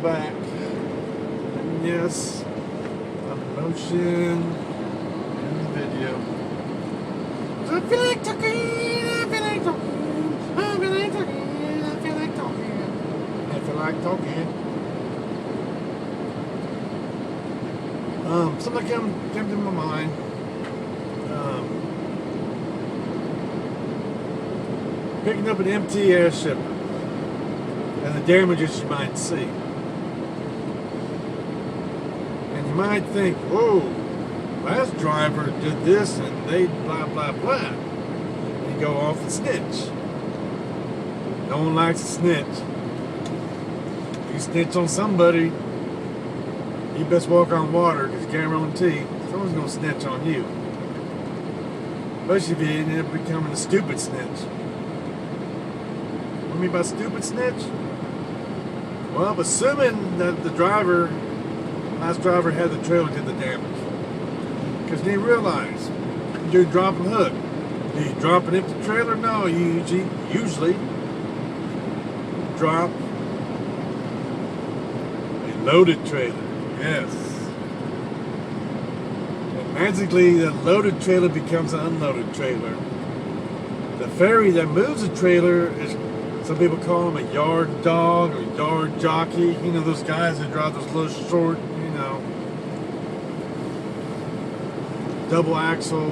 back. And yes, I'm in motion in the video. So I feel like talking, I feel like talking, I feel like talking, I feel like talking, I feel like talking. Something came to my mind. Picking up an empty airship and the damages you might see. And you might think, whoa, last driver did this and they blah, blah, blah. And you go off and snitch. No one likes to snitch. If you snitch on somebody, you best walk on water because you guarantee someone's going to snitch on you. Especially if you end up becoming a stupid snitch. What I mean by stupid snitch? Well, assuming that the last driver had the trailer did the damage. Because they realize you're dropping hook. Do you drop an empty trailer? No, you usually drop a loaded trailer. Yes. And magically, the loaded trailer becomes an unloaded trailer. The ferry that moves the trailer is, some people call him a yard dog or yard jockey. You know, those guys that drive those little short, double axle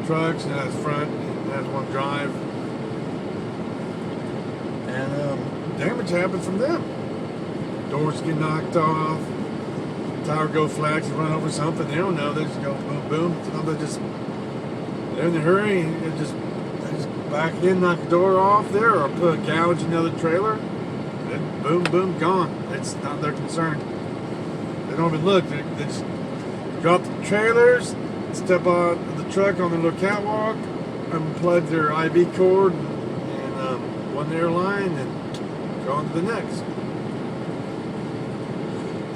trucks and has front and has one drive. And damage happens from them. Doors get knocked off. Tire go flat, you run over something, they don't know, they just go boom, boom. They're in a hurry, and they just back in, knock the door off there, or put a gouge in another trailer, and boom, boom, gone. It's not their concern. They don't even look, they just drop the trailers, step on the truck on the little catwalk, unplug their IV cord, and one airline, and go on to the next.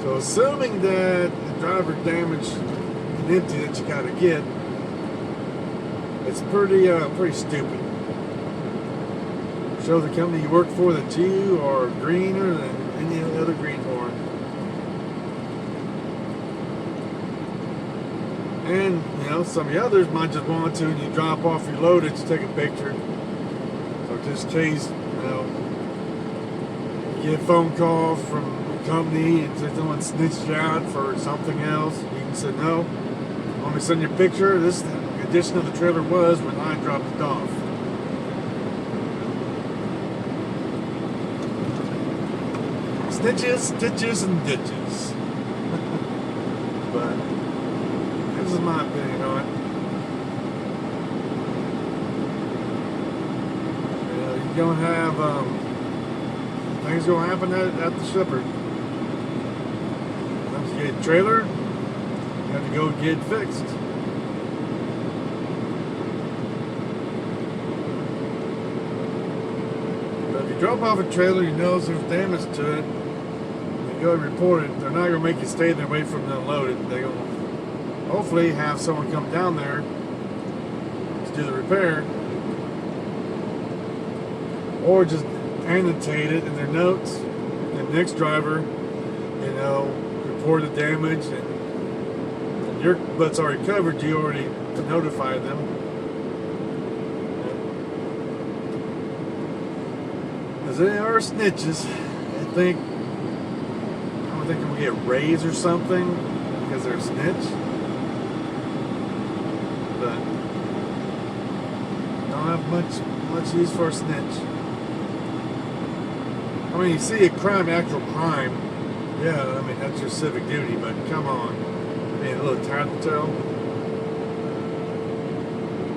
So assuming that the driver damaged an empty that you gotta get, it's pretty stupid. Show the company you work for that you are greener than any other greenhorn. And some of the others might just want to, and you drop off your loaded to take a picture. So just in case, you get a phone call from company and says someone snitched you out for something else, you can say no. Want me to send you a picture? This the condition of the trailer was when I dropped it off. Snitches, stitches, and ditches. But this is my opinion on it. You're gonna have things gonna happen at the shipper. You get a trailer, you have to go get it fixed. But if you drop off a trailer, you know there's damage to it, you go and report it. They're not going to make you stay there wait for them to unload it. They're going to hopefully have someone come down there to do the repair, or just annotate it in their notes. And the next driver, report the damage, and your butt's already covered. You already notified them. Because they are snitches. I don't think they'll get raised or something because they're a snitch. But don't have much use for a snitch. I mean, you see a crime, actual crime. Yeah, I mean, that's your civic duty, but come on. Being a little tattletale.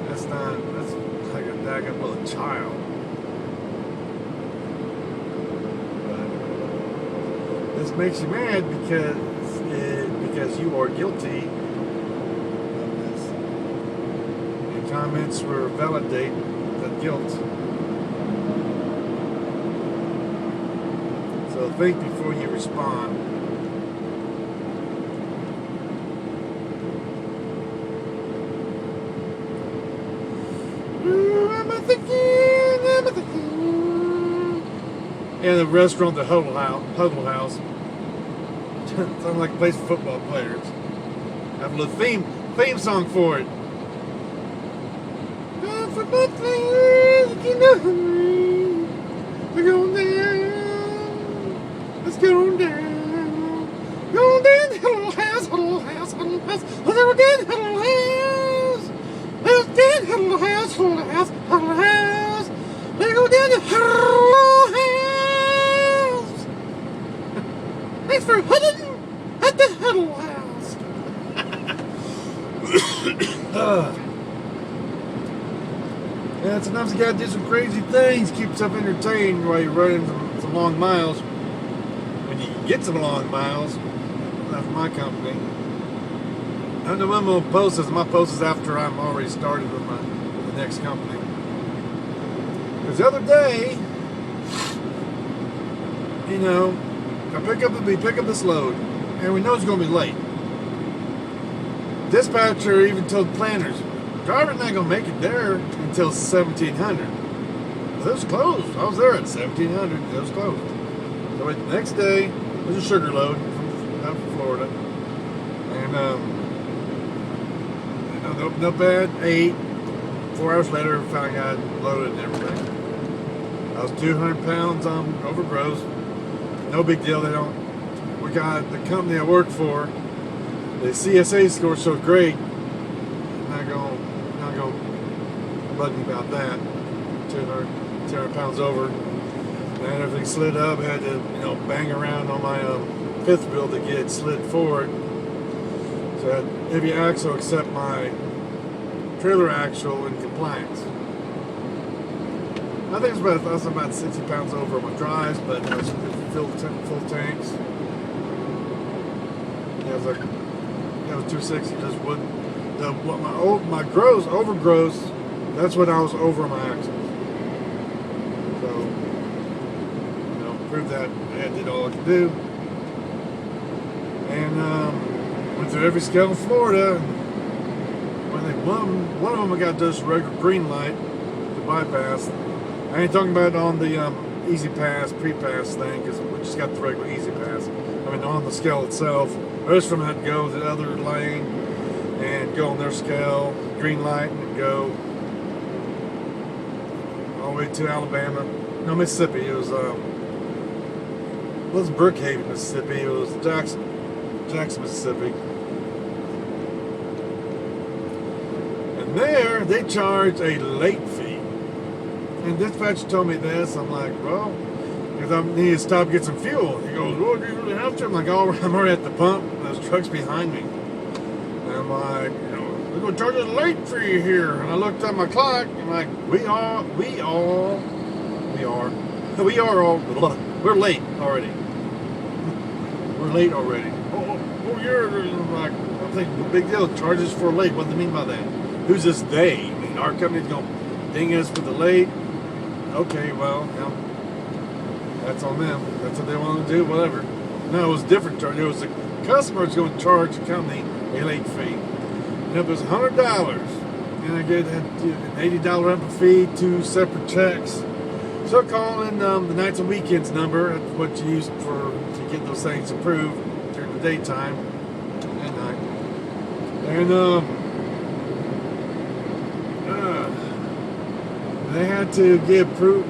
That's like a daggum little child. But this makes you mad because you are guilty of this. Your comments will validate that guilt. So think before you respond. And the restaurant, the Huddle House. Sounds like a place for football players. Have a little theme song for it. Football players, you know me. We're going down. Let's go down. Go down, little house, little house, little house. Let's go down, little house. Let's go down, little house, little house, little house. Let's go down the little house. Thanks for huddling at the huddle house. Yeah, sometimes you gotta do some crazy things, keep yourself entertained while you're running some long miles. When you get some long miles, that's my company. I know when my post is. My post is after I'm already started with the next company. Because the other day, you know, we pick up this load, and we know it's going to be late. Dispatcher even told planners, driver's not going to make it there until 1700. Well, it was closed. I was there at 1700. It was closed. So the next day, it was a sugar load out from Florida. And, you know, no bad. 4 hours later, finally got loaded and everything. I was 200 pounds over gross. No big deal. We got the company I work for. The CSA score so great. I'm not going to bug me about that. 200 pounds over. And everything slid up. I had to, bang around on my fifth wheel to get it slid forward. So I had heavy axle except my trailer axle in compliance. I think I was about 60 pounds over on my drives, but it was full tanks. Yeah, it was 260. Just wouldn't. My over gross. That's what I was over my axles. So, proved that I did all I could do, and went through every scale in Florida. One of them I got just regular green light to bypass. I ain't talking about on the easy pass, pre-pass thing, because we just got the regular easy pass. I mean, on the scale itself, the rest of them had to go to the other lane and go on their scale, green light, and go all the way to Alabama. No, Mississippi. It wasn't Brookhaven, Mississippi. It was Jackson, Mississippi. And there, they charge a late fee. And dispatcher told me this. I'm like, well, because I need to stop and get some fuel. He goes, well, do you really have to? I'm like, oh, I'm already at the pump. And there's trucks behind me. And I'm like, they're going to charge us a late fee here. And I looked at my clock. And I'm like, we're late already. We're late already. Oh, you're like, I think the big deal. Charges for late. What do they mean by that? Who's this they? I mean, our company's going to ding us for the late. Okay, well, that's on them. That's what they want to do, whatever. No, it was different. It was the customer was going to charge the company a late fee. And it was $100. And I get an $80 rental fee, 2 separate checks. So I call in the nights and weekends number. That's what you use to get those things approved during the daytime and night. And they had to get approved,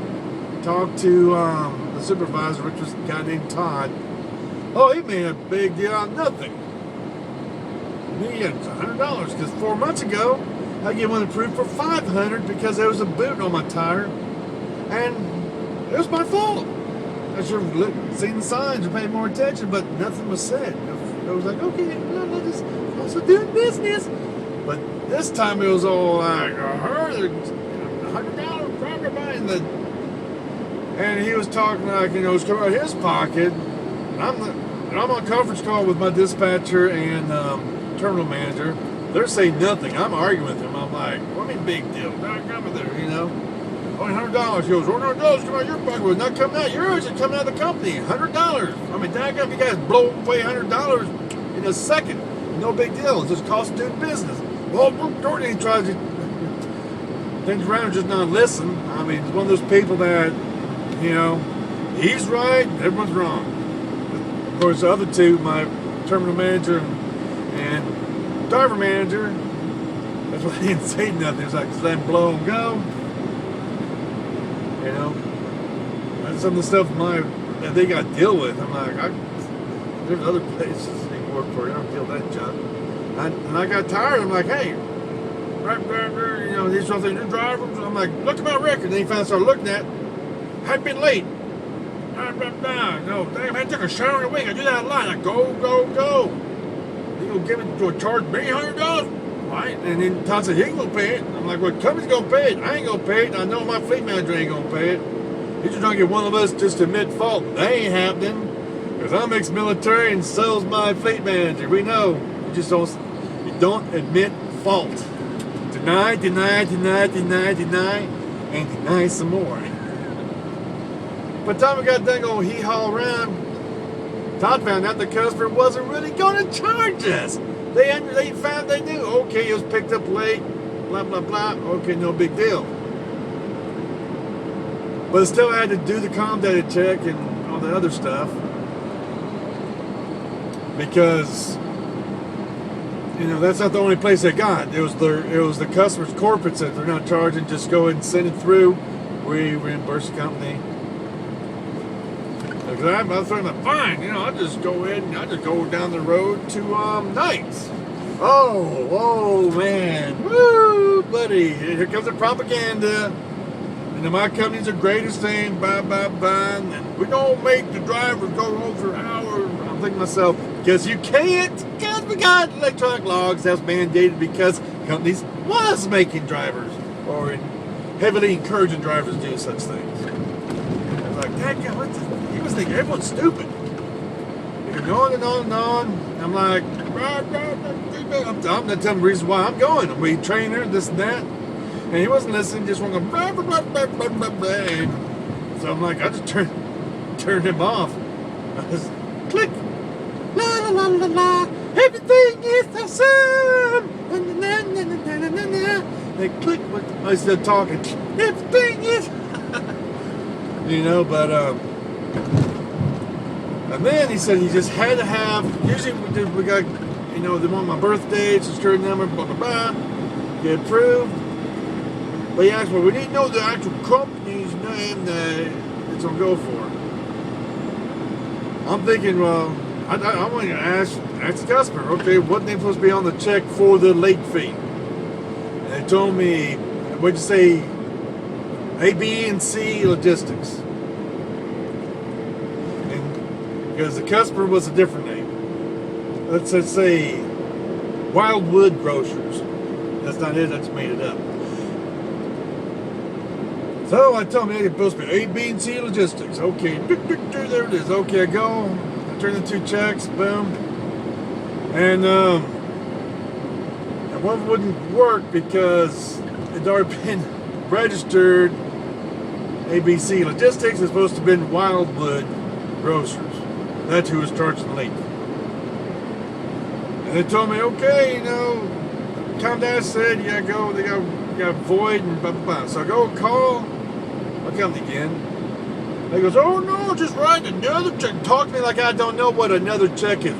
talk to the supervisor, which was a guy named Todd. Oh, he made a big deal out of nothing. He had $100 because 4 months ago I get one approved for $500 because there was a boot on my tire, and it was my fault. I should have seen the signs or paid more attention, but nothing was said. I was like, okay, I'm just also doing business. But this time it was all like, $100 and he was talking like, it was coming out of his pocket. And I'm on a conference call with my dispatcher and terminal manager. They're saying nothing. I'm arguing with him. I'm like, what do you mean big deal? Not coming there, Only $100. He goes, $100 come out of your pocket. Well, not coming out yours. It's coming out of the company. $100. I mean, daggum, you guys blow away $100 in a second. No big deal. It just costs doing business. Well, Courtney tries to turns around and just not listen. I mean, it's one of those people that, he's right, everyone's wrong. course, the other two, my terminal manager and driver manager, that's why they didn't say nothing. It's like, just let them blow and go. You know, that's some of the stuff that they got to deal with. I'm like, there's other places they can work for. I don't deal with that junk. And I got tired. I'm like, hey, right there, you know, these are the new drivers. I'm like, look at my record. And then he finally started looking at it. I've been late. No, damn, I took a shower in the wing. I do that a lot. I go. You gonna give it to a charge me $100? Right? And then Todd said, he ain't gonna pay it. I'm like, well, company's gonna pay it. I ain't gonna pay it. I know my fleet manager ain't gonna pay it. He's just trying to get one of us just to admit fault. That ain't happening. Because I'm ex-military and so's my fleet manager. We know. You don't admit fault. Deny, and deny some more. By the time we got done going hee-haw around, Todd found out the customer wasn't really going to charge us. They knew, okay, it was picked up late, blah, blah, blah. Okay, no big deal. But still had to do the comm data check and all the other stuff. Because, you know, that's not the only place they got. It was the customer's corporate that they're not charging, just go ahead and send it through. We reimburse the company. Because I was thinking, fine, you know, I'll just go down the road to Knights. Oh man, woo, buddy, here comes the propaganda. You know, my company's the greatest thing, bye, and we don't make the drivers go home for hours. I'm thinking to myself, because you can't, because we got electronic logs that's mandated because companies was making drivers or heavily encouraging drivers to do such things. I was like, dang, he was thinking everyone's stupid. You're going and on and on. I'm like, I'm not telling him the reason why I'm going. We trainer, this and that. And he wasn't listening, just went going, and so I'm like, I just turned him off. I just click. La la la la la. Everything is awesome. They click. I started talking. Everything is. You know, but and then he said he just had to have. Usually we got, you know, they want my birthday, it's a certain number, blah blah blah. Get approved. But he asked, well, we need to know the actual company's name that it's gonna go for. I'm thinking, well, I want to ask the customer, okay, what name's supposed to be on the check for the late fee? And they told me, what'd you say, A, B, and C Logistics. And because the customer was a different name. Let's say Wildwood Grocers. That's not it, I just made it up. So I told him it's supposed to be A, B, and C Logistics. Okay, there it is. Okay, I go. I turn the 2 checks, boom. And one wouldn't work because it's already been registered. ABC Logistics is supposed to have been Wildwood Grocers. That's who was charging late. And they told me, okay, you know, Tom Dash said you gotta go, they got void and blah blah blah. So I go call my company again. They goes, oh no, just write another check. Talk to me like I don't know what another check is.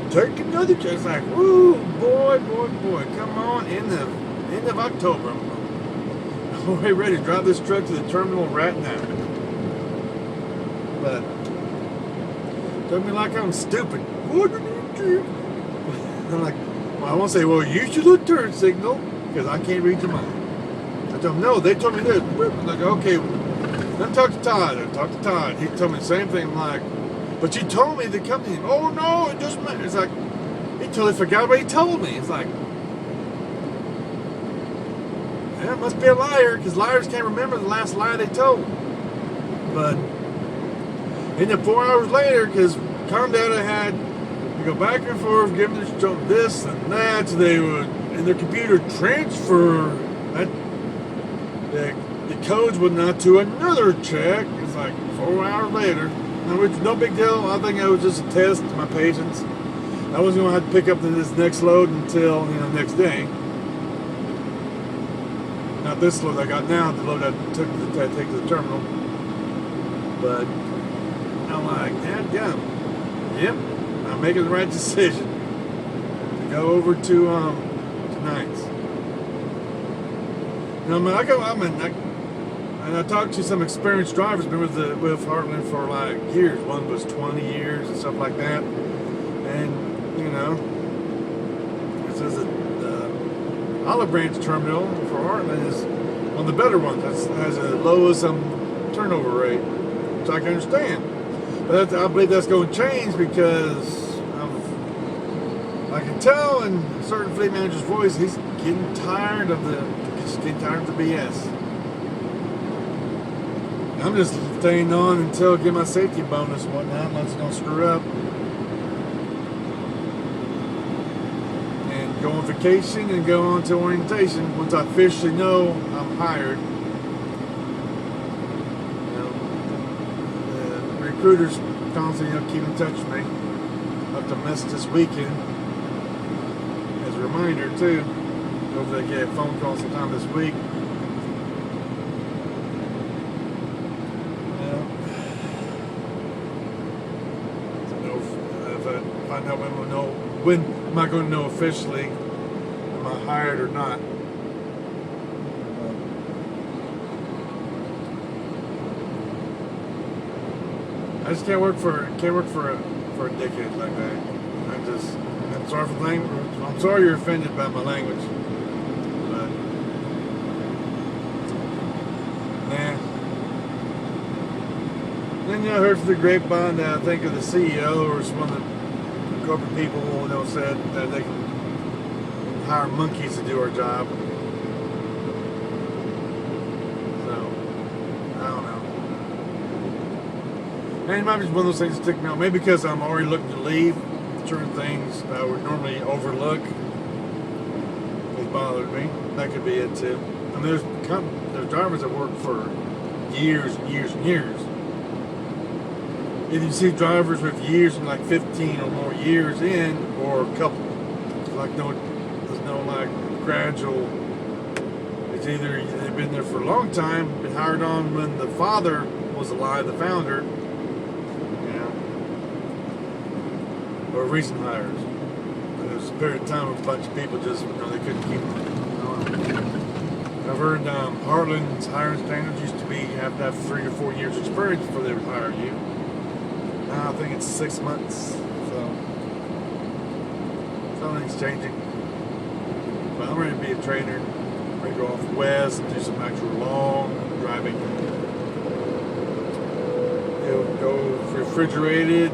Take another check. It's like, woo, boy, come on, end of October. I'm ready to drive this truck to the terminal right now. But took me like I'm stupid. What did you do? I'm like, well, I won't say, well, use your little turn signal because I can't read your mind. I told them, no, they told me this. I'm like, okay, then talk to Todd. I talked to Todd. He told me the same thing. I'm like, but you told me the company. Oh no, it doesn't matter. It's like, he totally forgot what he told me. It's like, yeah, it must be a liar because liars can't remember the last lie they told. But, and then 4 hours later, because Comdata had to go back and forth, give them this and that, so they would, in their computer, transfer that, the codes would not to another check. It's like 4 hours later. Now, which no big deal. I think it was just a test to my patience. I wasn't going to have to pick up this next load until, next day. Not this load I got now, the load I took to take to the terminal. But I'm like, damn. Yep, I'm making the right decision to go over to tonight's. And I talked to some experienced drivers, been with Heartland for like years. One was 20 years and stuff like that. And you know, it says that the Olive Branch terminal for Heartland is one of the better ones. That has the lowest turnover rate, which I can understand. But I believe that's going to change because I can tell in a certain fleet manager's voice he's getting tired of the BS. I'm just staying on until I get my safety bonus and whatnot, unless I don't screw up. And go on vacation and go on to orientation once I officially know I'm hired. The recruiters constantly keep in touch with me. I'll have to miss this weekend as a reminder too. Hopefully I get a phone call sometime this week. Find out when am I going to know officially am I hired or not. I just can't work for a dickhead like that. I'm sorry for the language. I'm sorry you're offended by my language, but nah. Then I heard from the grapevine that I think of the CEO or one of the corporate people, said that they can hire monkeys to do our job. So, I don't know. And it might be one of those things that stick me out. Maybe because I'm already looking to leave, certain things that I would normally overlook has bothered me. That could be it too. I mean, there's drivers that work for years and years and years. Either you see drivers with years and like 15 or more years in, or a couple. There's no like gradual. It's either they've been there for a long time, been hired on when the father was alive, the founder, or recent hires. There was a period of time where a bunch of people just, they couldn't keep them. I've heard Heartland's hiring standards used to be you have to have 3 or 4 years experience before they would hire you. Now I think it's 6 months, so something's changing. But I'm ready to be a trainer. I'm ready to go off west and do some actual long driving. It'll go refrigerated.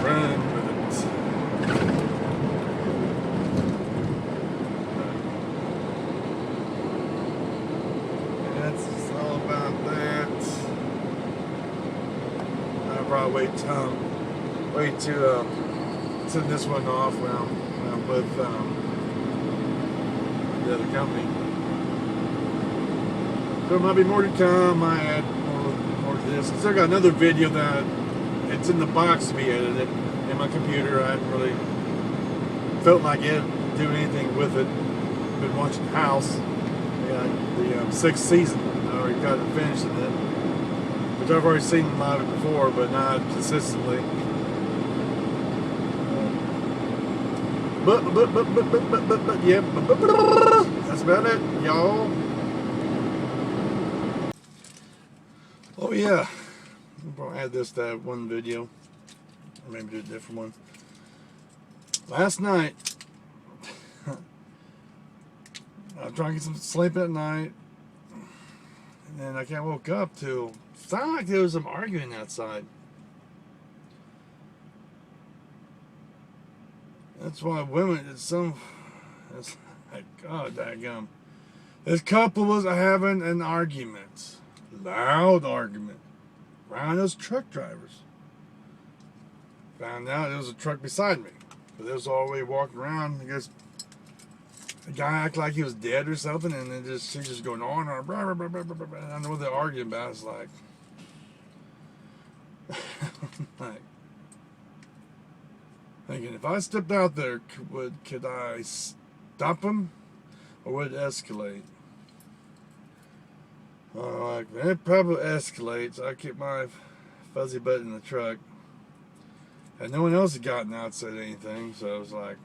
Run with it. That's all about that. I'll probably wait to send this one off when I'm with the other company. There might be more to come. I add more to this. I still got another video that it's in the box to be edited in my computer. I hadn't really felt like doing anything with it. Been watching House, the 6th season. I already got it finished in it, which I've already seen a lot of it before, but not consistently. But yeah, that's about it, y'all. Oh yeah, I'm gonna add this to that one video, or maybe do a different one. Last night, I was trying to get some sleep at night, and then I woke up to it sounded like there was some arguing outside. That's why women, it's like, God daggum. This couple was having an argument. Loud argument. Around those truck drivers. Found out it was a truck beside me. But they was all the way walking around. I guess the guy acted like he was dead or something, and then she's just going on and blah, blah, blah, blah, blah, blah. I don't know what they're arguing about. It's like, thinking, if I stepped out there, could I stop him, or would it escalate? Like, it probably escalates. I keep my fuzzy butt in the truck. And no one else had gotten out and said anything, so I was like,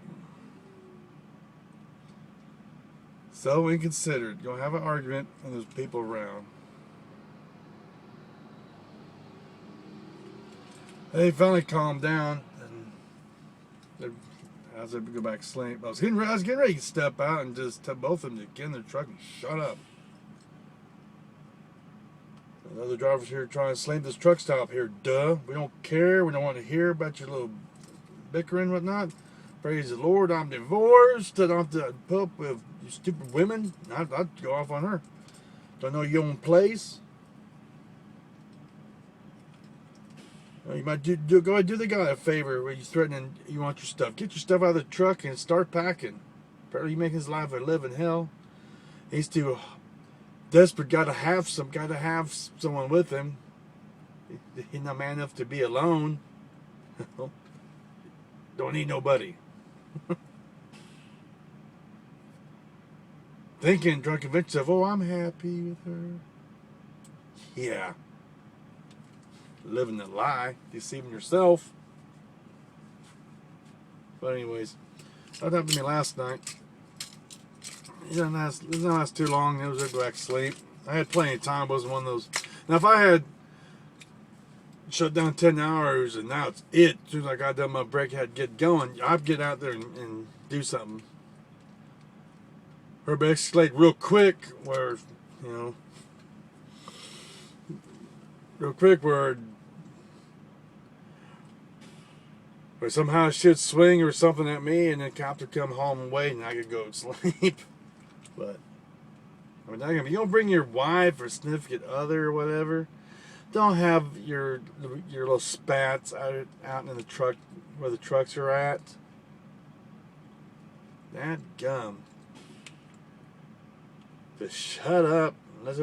so inconsiderate. Gonna have an argument and there's people around. They finally calmed down and I was able to go back to sleep. I was getting ready to step out and just tell both of them to get in their truck and shut up. The other drivers here trying to slam this truck stop here. Duh. We don't care. We don't want to hear about your little bickering and whatnot. Praise the Lord, I'm divorced. I don't have to put up with you stupid women. I'd go off on her. Don't know your own place. You might go ahead, do the guy a favor where you threatening you want your stuff. Get your stuff out of the truck and start packing. Apparently you make his life a living hell. He's too desperate, gotta have someone with him. He's not man enough to be alone. Don't need nobody. Thinking, trying to convince yourself, oh, I'm happy with her. Yeah. Living the lie, deceiving yourself. But anyways, that happened to me last night. It didn't last too long. It was to go back to sleep. I had plenty of time. It wasn't one of those. Now, if I had shut down 10 hours and now it's it, as soon as I got done my break, I had to get going, I'd get out there and do something. Or escalate real quick where, where somehow shit swing or something at me and then copter come home and wait and I could go to sleep. But I mean, if you don't bring your wife or significant other or whatever, don't have your little spats out in the truck where the trucks are at. That gum. Just shut up and let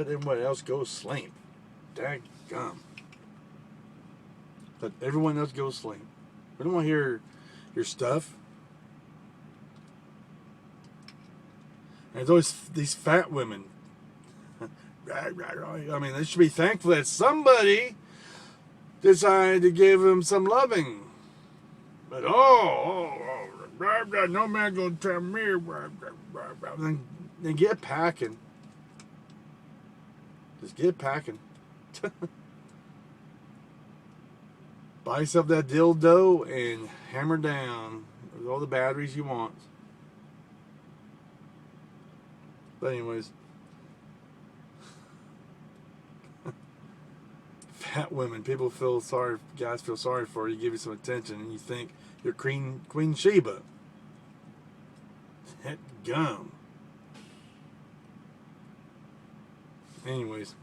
everyone else go sleep. That gum. Let everyone else go sleep. We don't want to hear your stuff. And there's always these fat women. I mean, they should be thankful that somebody decided to give them some loving. But no man gonna tell me. Then get packing. Just get packing. Buy yourself that dildo and hammer down with all the batteries you want. But anyways, fat women, guys feel sorry for you, give you some attention, and you think you're Queen Sheba. That gum. Anyways.